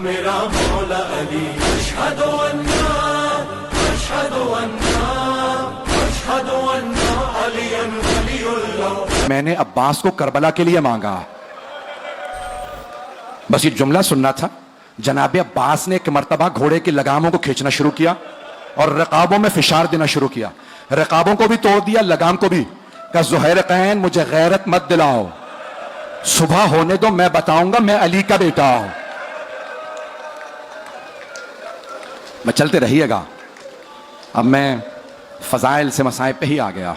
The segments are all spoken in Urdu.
میرا مولا علی اشہد ان علی ولی اللہ. میں نے عباس کو کربلا کے لیے مانگا. بس یہ جملہ سننا تھا. جناب عباس نے ایک مرتبہ گھوڑے کی لگاموں کو کھینچنا شروع کیا اور رقابوں میں فشار دینا شروع کیا. رقابوں کو بھی توڑ دیا, لگام کو بھی. کہ زہیرقین مجھے غیرت مت دلاؤ, صبح ہونے دو, میں بتاؤں گا میں علی کا بیٹا ہوں. میں چلتے رہیے گا. اب میں فضائل سے مسائل پہ ہی آ گیا,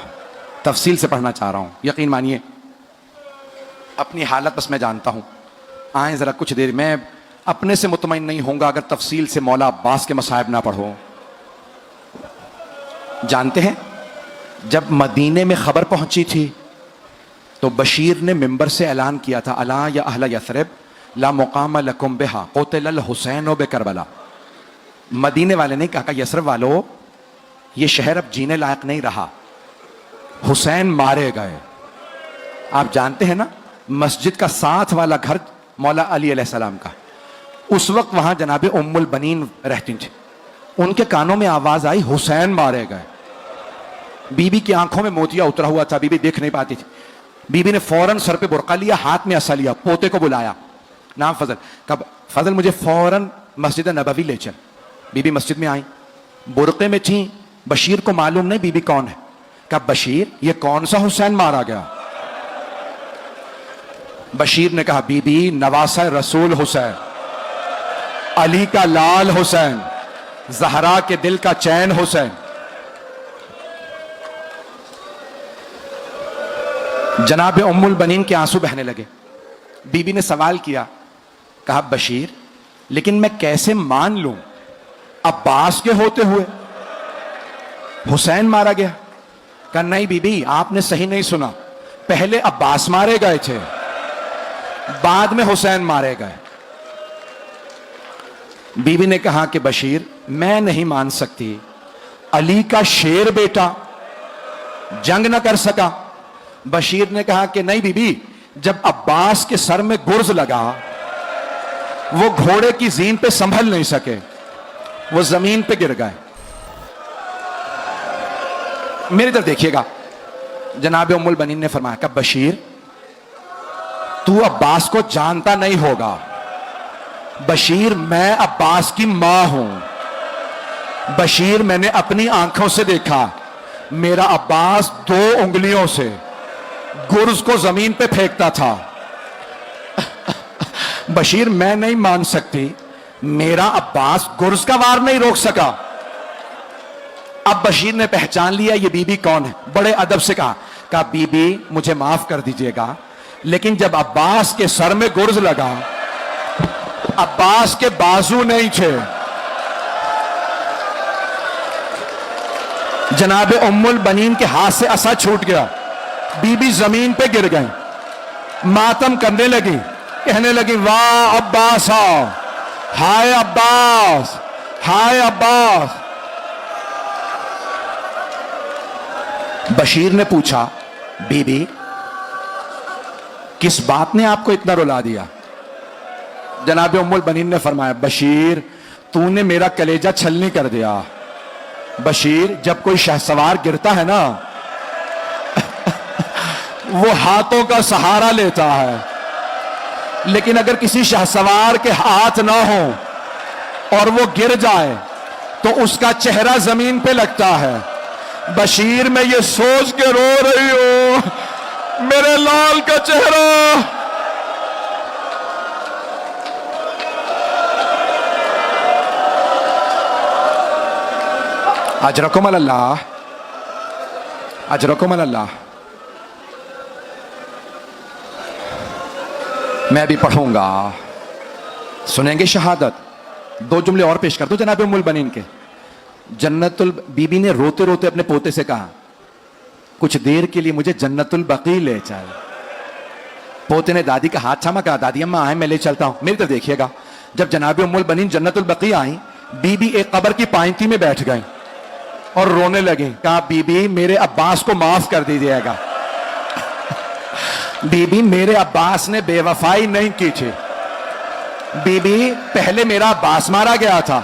تفصیل سے پڑھنا چاہ رہا ہوں. یقین مانیے اپنی حالت بس میں جانتا ہوں. آئیں ذرا کچھ دیر, میں اپنے سے مطمئن نہیں ہوں گا اگر تفصیل سے مولا عباس کے مصائب نہ پڑھو. جانتے ہیں جب مدینے میں خبر پہنچی تھی تو بشیر نے ممبر سے اعلان کیا تھا, الا یا اہل یثرب لا مقام لکم بہا قتل الحسین بکربلا. مدینے والے نے کہا کہ یثرب والو یہ شہر اب جینے لائق نہیں رہا, حسین مارے گئے. آپ جانتے ہیں نا مسجد کا ساتھ والا گھر مولا علی علیہ السلام کا, اس وقت وہاں جناب ام البنین رہتی تھی. ان کے کانوں میں آواز آئی حسین مارے گئے. بی بی کی آنکھوں میں موتیا اترا ہوا تھا, بی بی دیکھ نہیں پاتی تھی. بی بی نے فوراً سر پہ برقع لیا, ہاتھ میں عصا لیا, پوتے کو بلایا, نام فضل. کب فضل مجھے فوراً مسجد نبوی لے چل. بی بی مسجد میں آئی, برقعے میں تھیں. بشیر کو معلوم نہیں بی بی کون ہے. کب بشیر یہ کون سا حسین مارا گیا؟ بشیر نے کہا بی بی نواسہ رسول حسین, علی کا لال حسین, زہرا کے دل کا چین حسین. جناب ام البنین کے آنسو بہنے لگے. بی بی نے سوال کیا, کہا بشیر لیکن میں کیسے مان لوں عباس کے ہوتے ہوئے حسین مارا گیا؟ کہا نہیں بی بی آپ نے صحیح نہیں سنا, پہلے عباس مارے گئے تھے, بعد میں حسین مارے گئے. بی بی نے کہا کہ بشیر میں نہیں مان سکتی, علی کا شیر بیٹا جنگ نہ کر سکا. بشیر نے کہا کہ نہیں بی بی, جب عباس کے سر میں گرز لگا وہ گھوڑے کی زین پہ سنبھل نہیں سکے, وہ زمین پہ گر گئے. میری طرف دیکھیے گا. جناب ام البنین نے فرمایا کہ بشیر تو عباس کو جانتا نہیں ہوگا. بشیر میں عباس کی ماں ہوں. بشیر میں نے اپنی آنکھوں سے دیکھا, میرا عباس 2 انگلیوں سے گرز کو زمین پہ پھینکتا تھا. بشیر میں نہیں مان سکتی, میرا عباس گرز کا وار نہیں روک سکا. اب بشیر نے پہچان لیا یہ بی بی کون ہے. بڑے ادب سے کہا بی بی مجھے معاف کر دیجئے گا, لیکن جب عباس کے سر میں گرز لگا عباس کے بازو نہیں تھے. جناب ام البنین کے ہاتھ سے عصا چھوٹ گیا, بی بی زمین پہ گر گئیں, ماتم کرنے لگی, کہنے لگی واہ عباس, ہائے عباس, ہائے عباس. بشیر نے پوچھا بی بی کس بات نے آپ کو اتنا رلا دیا؟ جناب ام البنین نے فرمایا بشیر تو نے میرا کلیجہ چھلنی کر دیا. بشیر جب کوئی شہسوار گرتا ہے نا وہ ہاتھوں کا سہارا لیتا ہے, لیکن اگر کسی شہسوار کے ہاتھ نہ ہو اور وہ گر جائے تو اس کا چہرہ زمین پہ لگتا ہے. بشیر میں یہ سوچ کے رو رہی ہوں میرے لال کا چہرہ. اجرکم اللہ, اجرکم اللہ. میں ابھی پڑھوں گا, سنیں گے شہادت. 2 جملے اور پیش کر دو جناب ام البنین کے. جنت بی بی نے روتے روتے اپنے پوتے سے کہا کچھ دیر کے لیے مجھے جنت البقیع لے چل. پوتے نے دادی کا ہاتھ تھاما, کہا دادی اماں آئیں میں لے چلتا ہوں. میری طرف دیکھیے گا. جب جناب ام البنین جنت البقیع آئیں, بی بی ایک قبر کی پائنتی میں بیٹھ گئیں اور رونے لگیں. کہا بی بی میرے عباس کو معاف کر دیجیے گا. بی بی میرے عباس نے بے وفائی نہیں کی تھی, بی بی پہلے میرا عباس مارا گیا تھا،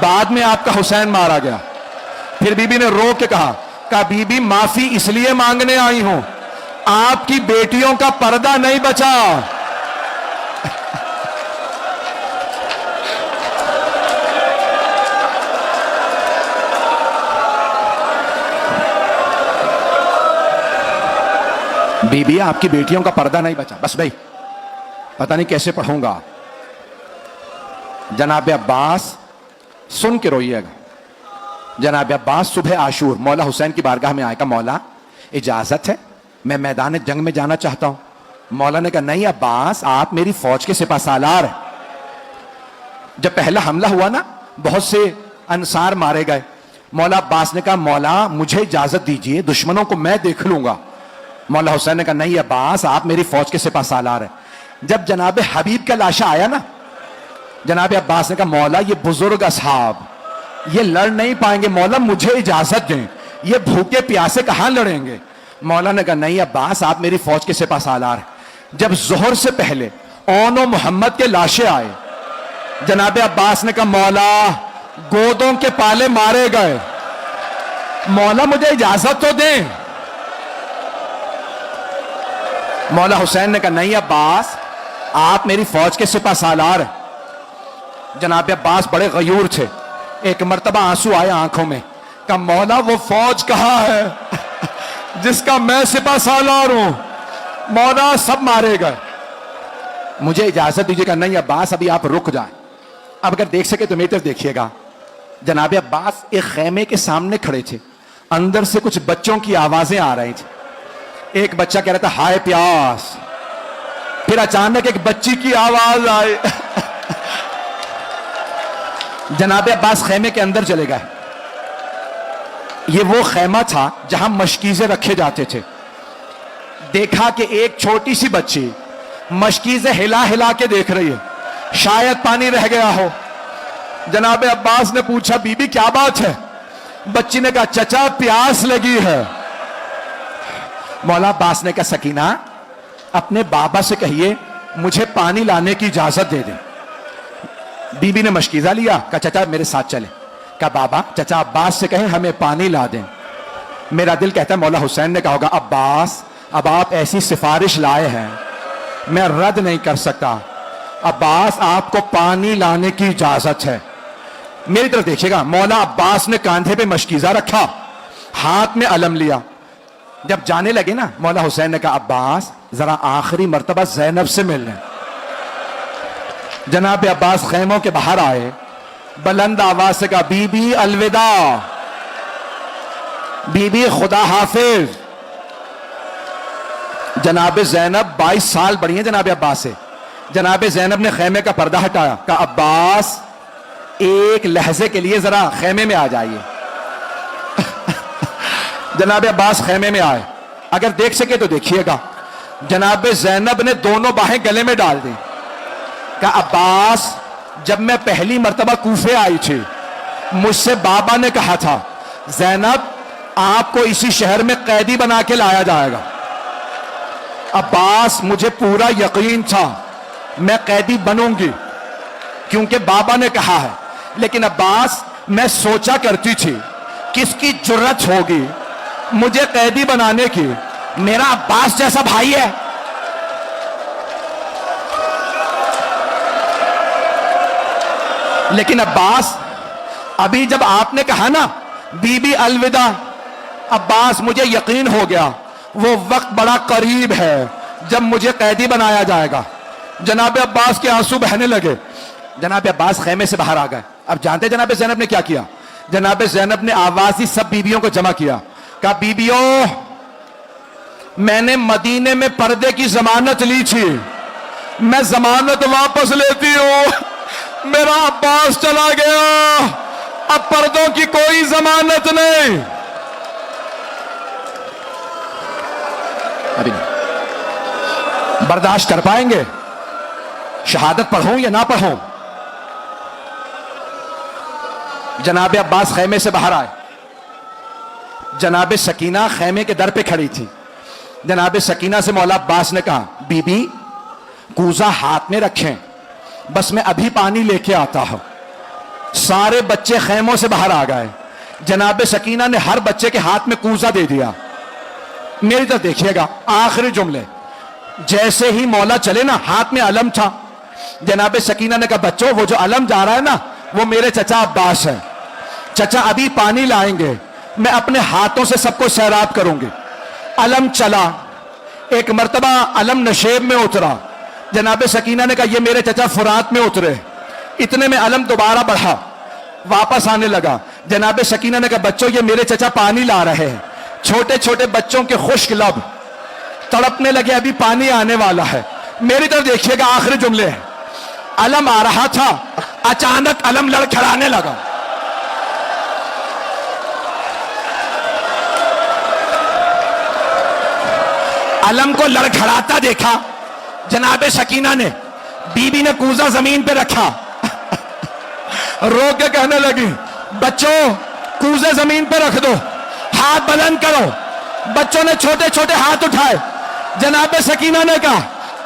بعد میں آپ کا حسین مارا گیا. پھر بی بی نے رو کے کہا بی بی معافی اس لیے مانگنے آئی ہوں، آپ کی بیٹیوں کا پردہ نہیں بچا. بی بی آپ کی بیٹیوں کا پردہ نہیں بچا. بس بھائی پتہ نہیں کیسے پڑھوں گا. جناب عباس سن کے روئیے گا. جناب عباس صبح عاشور مولا حسین کی بارگاہ میں آئے گا، مولا اجازت ہے میں میدان جنگ میں جانا چاہتا ہوں. مولا نے کہا نہیں عباس، آپ میری فوج کے سپہ سالار ہیں. جب پہلا حملہ ہوا نا بہت سے انصار مارے گئے. مولا عباس نے کہا مولا مجھے اجازت دیجئے، دشمنوں کو میں دیکھ لوں گا. مولا حسین نے کہا نہیں عباس، آپ میری فوج کے سپہ سالار ہیں. جب جناب حبیب کا لاشا آیا نا، جناب عباس نے کہا مولا یہ بزرگ اصحاب یہ لڑ نہیں پائیں گے، مولا مجھے اجازت دیں، یہ بھوکے پیاسے کہاں لڑیں گے. مولا نے کہا نہیں عباس، آپ میری فوج کے سپہ سالار ہیں. جب ظہر سے پہلے اون و محمد کے لاشیں آئے، جناب عباس نے کہا مولا گودوں کے پالے مارے گئے، مولا مجھے اجازت تو دیں. مولا حسین نے کہا نہیں عباس، آپ میری فوج کے سپہ سالار ہیں. جناب عباس بڑے غیور تھے. ایک مرتبہ آنسو آئے آنکھوں میں. کہا مولا وہ فوج کہاں ہے جس کا میں سپہ سالار ہوں؟ مولا سب مارے گئے، مجھے اجازت دیجیے. کہ نہیں عباس ابھی آپ رک جائیں. اب اگر دیکھ سکے تو میری طرف دیکھیے گا. جناب عباس ایک خیمے کے سامنے کھڑے تھے، اندر سے کچھ بچوں کی آوازیں آ رہی تھیں. ایک بچہ کہہ رہا تھا ہائے پیاس. پھر اچانک ایک بچی کی آواز آئی. جناب عباس خیمے کے اندر چلے گئے. یہ وہ خیمہ تھا جہاں مشکیزیں رکھے جاتے تھے. دیکھا کہ ایک چھوٹی سی بچی مشکیزیں ہلا ہلا کے دیکھ رہی ہے، شاید پانی رہ گیا ہو. جناب عباس نے پوچھا بی بی کیا بات ہے؟ بچی نے کہا چچا پیاس لگی ہے. مولا عباس نے کہا سکینہ اپنے بابا سے کہیے مجھے پانی لانے کی اجازت دے دیں. بی بی نے مشکیزہ لیا، کہا چچا میرے ساتھ چلے. کہا بابا چچا عباس سے کہیں ہمیں پانی لا دیں. میرا دل کہتا ہے مولا حسین نے کہا ہوگا عباس اب آپ ایسی سفارش لائے ہیں میں رد نہیں کر سکتا. عباس آپ کو پانی لانے کی اجازت ہے. میری طرف دیکھیے گا. مولا عباس نے کاندھے پہ مشکیزہ رکھا، ہاتھ میں علم لیا. جب جانے لگے نا مولا حسین نے کہا عباس ذرا آخری مرتبہ زینب سے مل لیں. جناب عباس خیموں کے باہر آئے، بلند آواز سے کہا بی بی الوداع، بی بی خدا حافظ. جناب زینب 22 سال بڑی ہیں جناب عباس سے. جناب زینب نے خیمے کا پردہ ہٹایا، کہا عباس ایک لحظے کے لیے ذرا خیمے میں آ جائیے. جناب عباس خیمے میں آئے. اگر دیکھ سکے تو دیکھیے گا. جناب زینب نے دونوں باہیں گلے میں ڈال دی. کہا عباس جب میں پہلی مرتبہ کوفے آئی تھی مجھ سے بابا نے کہا تھا زینب آپ کو اسی شہر میں قیدی بنا کے لایا جائے گا. عباس مجھے پورا یقین تھا میں قیدی بنوں گی کیونکہ بابا نے کہا ہے. لیکن عباس میں سوچا کرتی تھی کس کی جرت ہوگی مجھے قیدی بنانے کی، میرا عباس جیسا بھائی ہے. لیکن عباس ابھی جب آپ نے کہا نا بی بی الوداع، عباس مجھے یقین ہو گیا وہ وقت بڑا قریب ہے جب مجھے قیدی بنایا جائے گا. جناب عباس کے آنسو بہنے لگے. جناب عباس خیمے سے باہر آ گئے. اب جانتے جناب زینب نے کیا کیا؟ جناب زینب نے آواز ہی سب بیویوں کو جمع کیا. کہا بیویوں میں نے مدینے میں پردے کی ضمانت لی تھی، میں ضمانت واپس لیتی ہوں. میرا عباس چلا گیا، اب پردوں کی کوئی ضمانت نہیں. ابھی نہیں برداشت کر پائیں گے؟ شہادت پڑھوں یا نہ پڑھوں؟ جناب عباس خیمے سے باہر آئے. جناب سکینہ خیمے کے در پہ کھڑی تھی. جناب سکینہ سے مولا عباس نے کہا بی بی کوزہ ہاتھ میں رکھیں، بس میں ابھی پانی لے کے آتا ہوں. سارے بچے خیموں سے باہر آ گئے. جناب سکینہ نے ہر بچے کے ہاتھ میں کوزہ دے دیا. میری طرف دیکھیے گا, آخری جملے. جیسے ہی مولا چلے نا, ہاتھ میں علم تھا. جناب سکینہ نے کہا بچوں وہ جو علم جا رہا ہے نا وہ میرے چچا عباس ہے. چچا ابھی پانی لائیں گے, میں اپنے ہاتھوں سے سب کو سیراب کروں گی. علم چلا. ایک مرتبہ علم نشیب میں اترا. جناب سکینہ نے کہا یہ میرے چچا فرات میں اترے. اتنے میں علم دوبارہ بڑھا, واپس آنے لگا. جناب سکینہ نے کہا بچوں یہ میرے چچا پانی لا رہے ہیں. چھوٹے چھوٹے بچوں کے خشک لب تڑپنے لگے, ابھی پانی آنے والا ہے. میری طرف دیکھیے گا, آخری جملے ہیں. علم آ رہا تھا, اچانک علم لڑکھڑانے لگا. علم کو لڑکھڑاتا دیکھا جناب سکینہ نے. بی بی نے کوزہ زمین پہ رکھا, رو کے کہنے لگی بچوں کوزے زمین پہ رکھ دو, ہاتھ بلند کرو. بچوں نے چھوٹے چھوٹے ہاتھ اٹھائے. جناب سکینہ نے کہا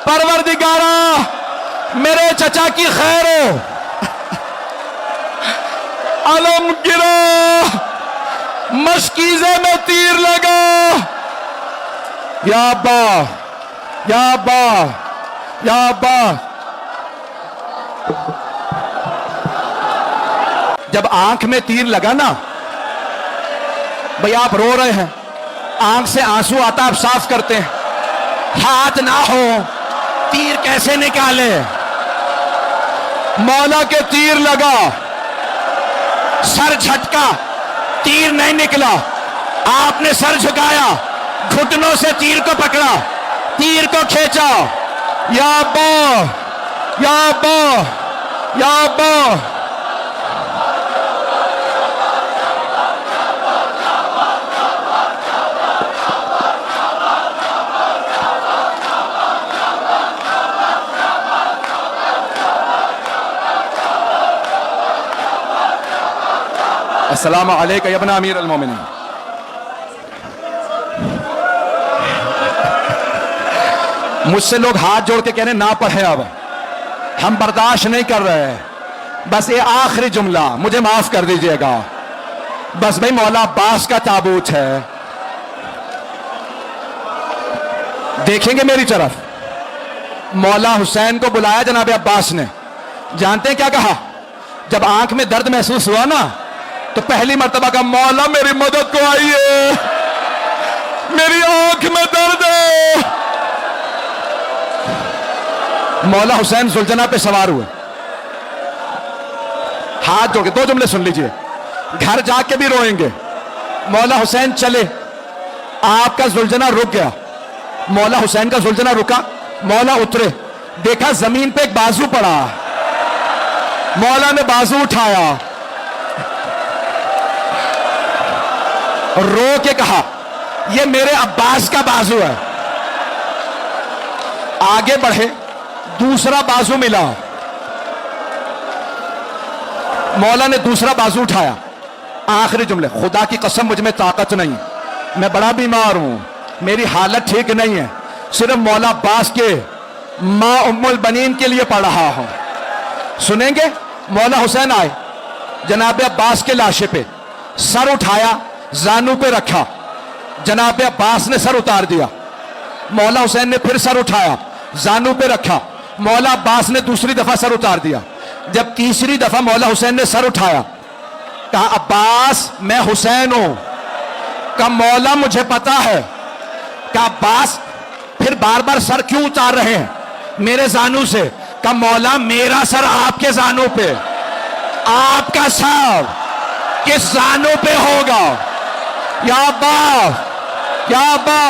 پروردگارا میرے چچا کی خیر ہو. علم گرا, مشکیزے میں تیر لگا. یا ابا یا ابا یا ابا. جب آنکھ میں تیر لگا نا, بھئی آپ رو رہے ہیں, آنکھ سے آنسو آتا, آپ صاف کرتے ہیں. ہاتھ نہ ہو تیر کیسے نکالے؟ مولا کے تیر لگا, سر جھٹکا, تیر نہیں نکلا. آپ نے سر جھکایا, گھٹنوں سے تیر کو پکڑا, تیر کو کھینچا. یا ابا یا ابا یا ابا. السلام علیکم یا ابن امیر المومنین. مجھ سے لوگ ہاتھ جوڑ کے کہہ رہے نہ پڑھے, اب ہم برداشت نہیں کر رہے. بس یہ آخری جملہ مجھے معاف کر دیجئے گا. بس بھئی مولا عباس کا تابوت ہے, دیکھیں گے میری طرف. مولا حسین کو بلایا جناب عباس نے. جانتے ہیں کیا کہا؟ جب آنکھ میں درد محسوس ہوا نا تو پہلی مرتبہ کہا مولا میری مدد کو آئیے, میری آنکھ میں درد ہے. مولا حسین ذوالجنہ پہ سوار ہوئے, ہاتھ جوڑ کے. دو جملے سن لیجئے, گھر جا کے بھی روئیں گے. مولا حسین چلے, آپ کا ذوالجنہ رک گیا. مولا حسین کا ذوالجنہ رکا, مولا اترے, دیکھا زمین پہ ایک بازو پڑا. مولا نے بازو اٹھایا, رو کے کہا یہ میرے عباس کا بازو ہے. آگے بڑھے, دوسرا بازو ملا. مولا نے دوسرا بازو اٹھایا. آخری جملے, خدا کی قسم مجھ میں طاقت نہیں, میں بڑا بیمار ہوں, میری حالت ٹھیک نہیں ہے, صرف مولا عباس کے ماں ام البنین کے لیے پڑھ رہا ہوں. سنیں گے؟ مولا حسین آئے, جناب عباس کے لاشے پہ سر اٹھایا, زانو پہ رکھا. جناب عباس نے سر اتار دیا. مولا حسین نے پھر سر اٹھایا, زانو پہ رکھا. مولا عباس نے دوسری دفعہ سر اتار دیا. جب تیسری دفعہ مولا حسین نے سر اٹھایا, کہا عباس میں حسین ہوں. کہا مولا مجھے پتا ہے. کہا عباس پھر بار بار سر کیوں اتار رہے ہیں میرے زانو سے؟ کہا مولا میرا سر آپ کے زانو پہ, آپ کا سر کس زانو پہ ہوگا؟ یا ابا یا ابا